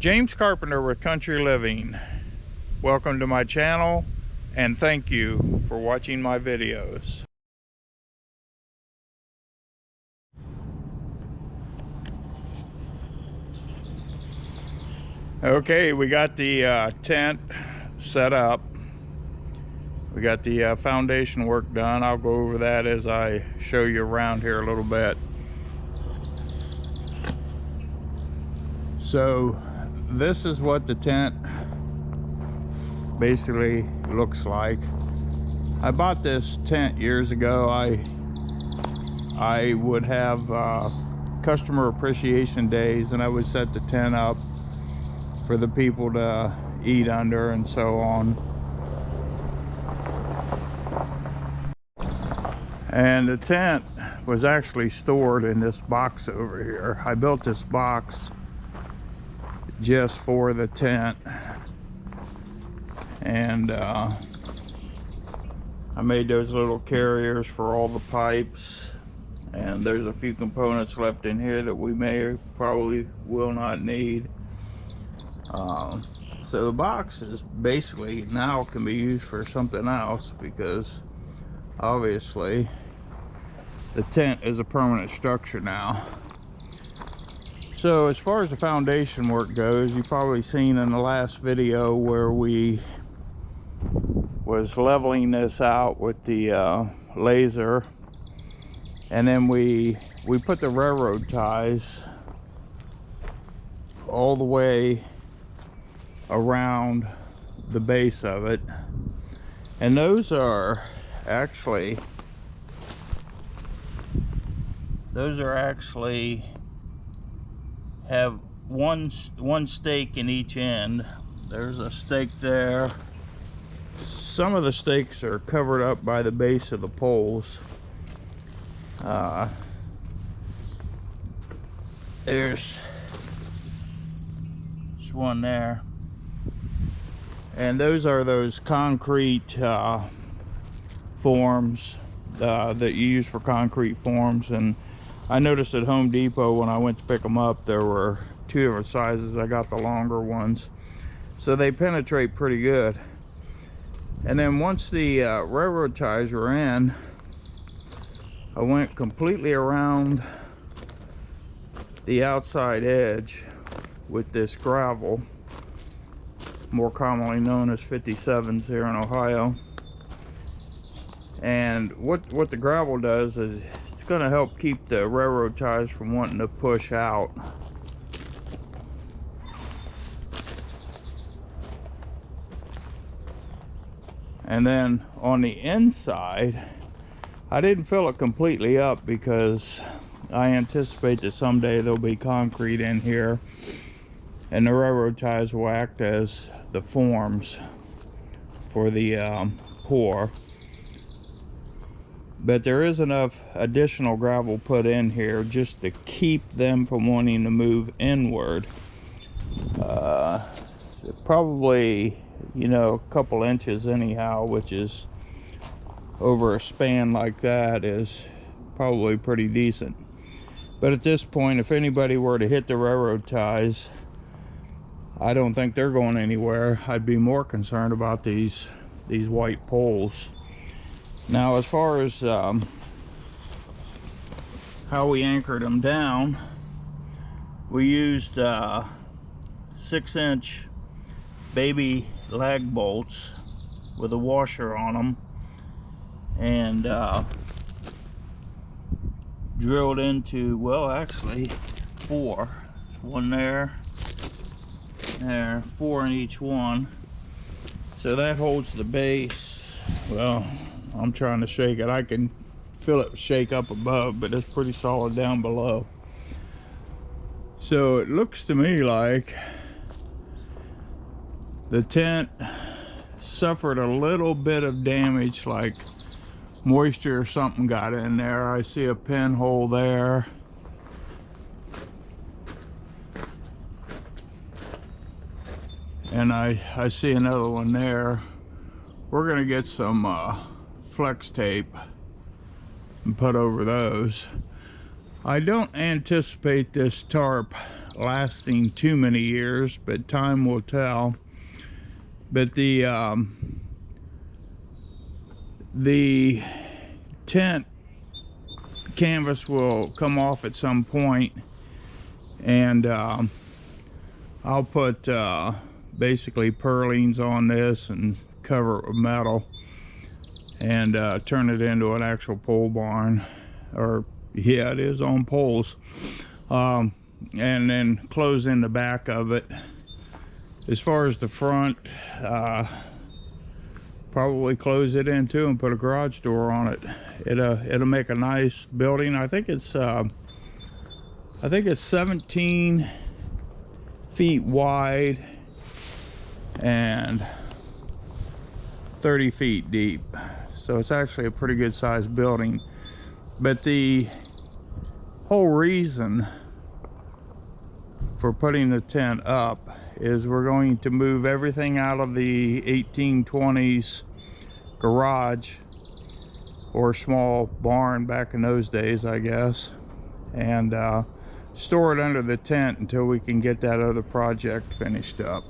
James Carpenter with Country Living. Welcome to my channel and thank you for watching my videos. Okay, we got the tent set up. We got the foundation work done. I'll go over that as I show you around here a little bit. So this is what the tent basically looks like. I bought this tent years ago. I would have customer appreciation days and I would set the tent up for the people to eat under and so on. And the tent was actually stored in this box over here. I built this box just for the tent, and I made those little carriers for all the pipes, and there's a few components left in here that we probably will not need. So the box is basically now can be used for something else, because obviously the tent is a permanent structure now. So as far as the foundation work goes, you've probably seen in the last video where we was leveling this out with the laser, and then we put the railroad ties all the way around the base of it, and those are actually have one stake in each end. There's a stake there. Some of the stakes are covered up by the base of the poles. There's one there, and those are those concrete forms that you use for concrete forms. And I noticed at Home Depot when I went to pick them up, there were two different sizes. I got the longer ones, so they penetrate pretty good. And then once the railroad ties were in, I went completely around the outside edge with this gravel, more commonly known as 57s here in Ohio. And what the gravel does is it's going to help keep the railroad ties from wanting to push out. And then on the inside, I didn't fill it completely up because I anticipate that someday there'll be concrete in here, and the railroad ties will act as the forms for the pour. But there is enough additional gravel put in here just to keep them from wanting to move inward. Probably, you know, a couple inches anyhow, which is over a span like that is probably pretty decent. But at this point, if anybody were to hit the railroad ties, I don't think they're going anywhere. I'd be more concerned about these white poles. Now, as far as how we anchored them down, we used 6-inch baby lag bolts with a washer on them, and drilled into, well, actually 4. One there, 4 in each one. So that holds the base. Well, I'm trying to shake it. I can feel it shake up above, but it's pretty solid down below. So it looks to me like the tent suffered a little bit of damage, like moisture or something got in there. I see a pinhole there. And I see another one there. We're gonna get some flex tape and put over those. I don't anticipate this tarp lasting too many years, but time will tell. But the tent canvas will come off at some point, and I'll put basically purlins on this and cover it with metal and turn it into an actual pole barn. Or yeah, it is on poles. And then close in the back of it. As far as the front, probably close it in too and put a garage door on it. It'll make a nice building. I think it's 17 feet wide and 30 feet deep. So it's actually a pretty good sized building. But the whole reason for putting the tent up is we're going to move everything out of the 1820s garage, or small barn back in those days, I guess, and store it under the tent until we can get that other project finished up.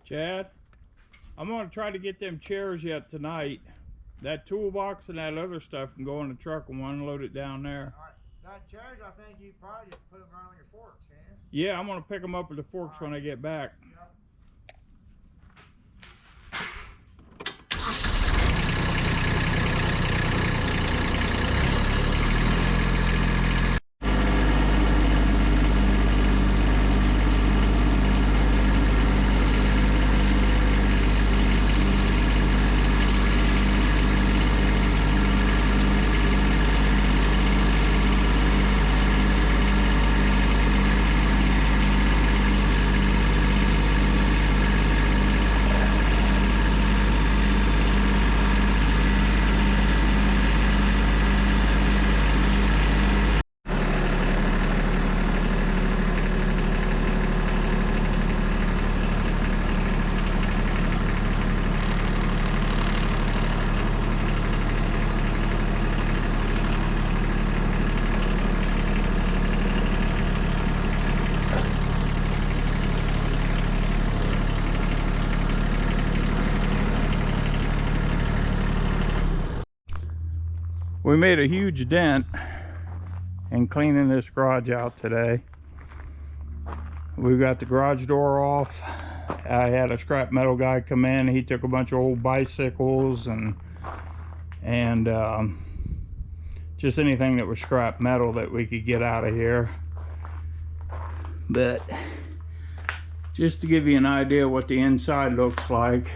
Chad, I'm going to try to get them chairs yet tonight. That toolbox and that other stuff can go in the truck and we'll unload it down there. All right. That chairs, I think you probably just put them right on your forks, can you? Yeah, I'm going to pick them up with the forks when I get back. Yep. We made a huge dent in cleaning this garage out today. We got the garage door off. I had a scrap metal guy come in. He took a bunch of old bicycles and just anything that was scrap metal that we could get out of here. But just to give you an idea what the inside looks like,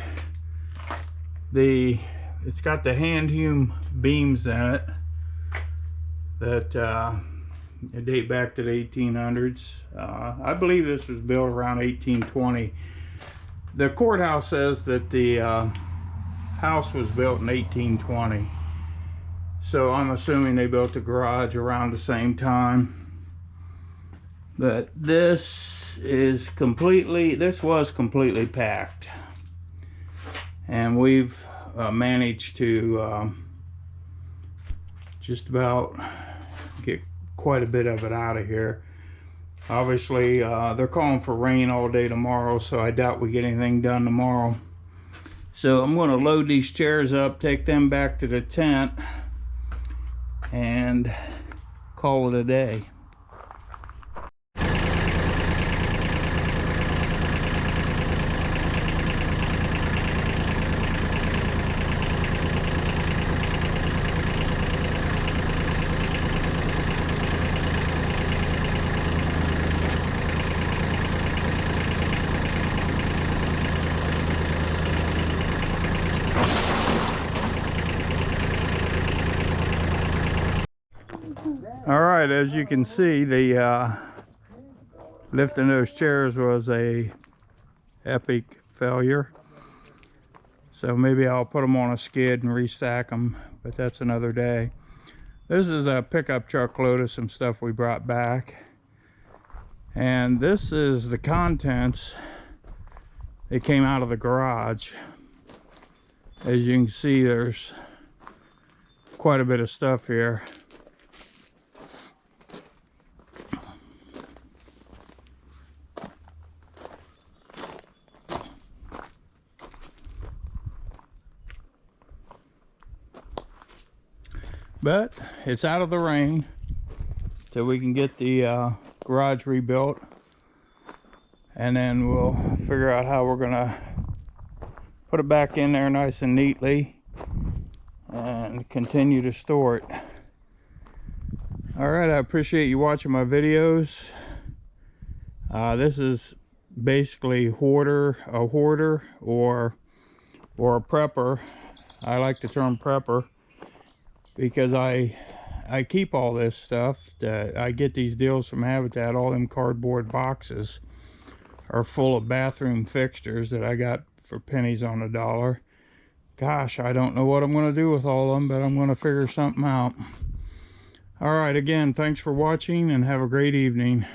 it's got the hand hewn beams in it that date back to the 1800s. I believe this was built around 1820. The courthouse says that the house was built in 1820, so I'm assuming they built the garage around the same time. But this was completely packed, and we've managed to just about get quite a bit of it out of here. Obviously they're calling for rain all day tomorrow, so I doubt we get anything done tomorrow. So I'm going to load these chairs up, take them back to the tent, and call it a day. All right, as you can see, the lifting those chairs was a epic failure. So maybe I'll put them on a skid and restack them, but that's another day. This is a pickup truck load of some stuff we brought back. And this is the contents that came out of the garage. As you can see, there's quite a bit of stuff here. But it's out of the rain till we can get the garage rebuilt, and then we'll figure out how we're gonna put it back in there nice and neatly and continue to store it. All right, I appreciate you watching my videos. This is basically a hoarder or a prepper. I like the term prepper because I keep all this stuff. I get these deals from Habitat. All them cardboard boxes are full of bathroom fixtures that I got for pennies on the dollar. Gosh, I don't know what I'm going to do with all of them, but I'm going to figure something out. All right, again, thanks for watching and have a great evening.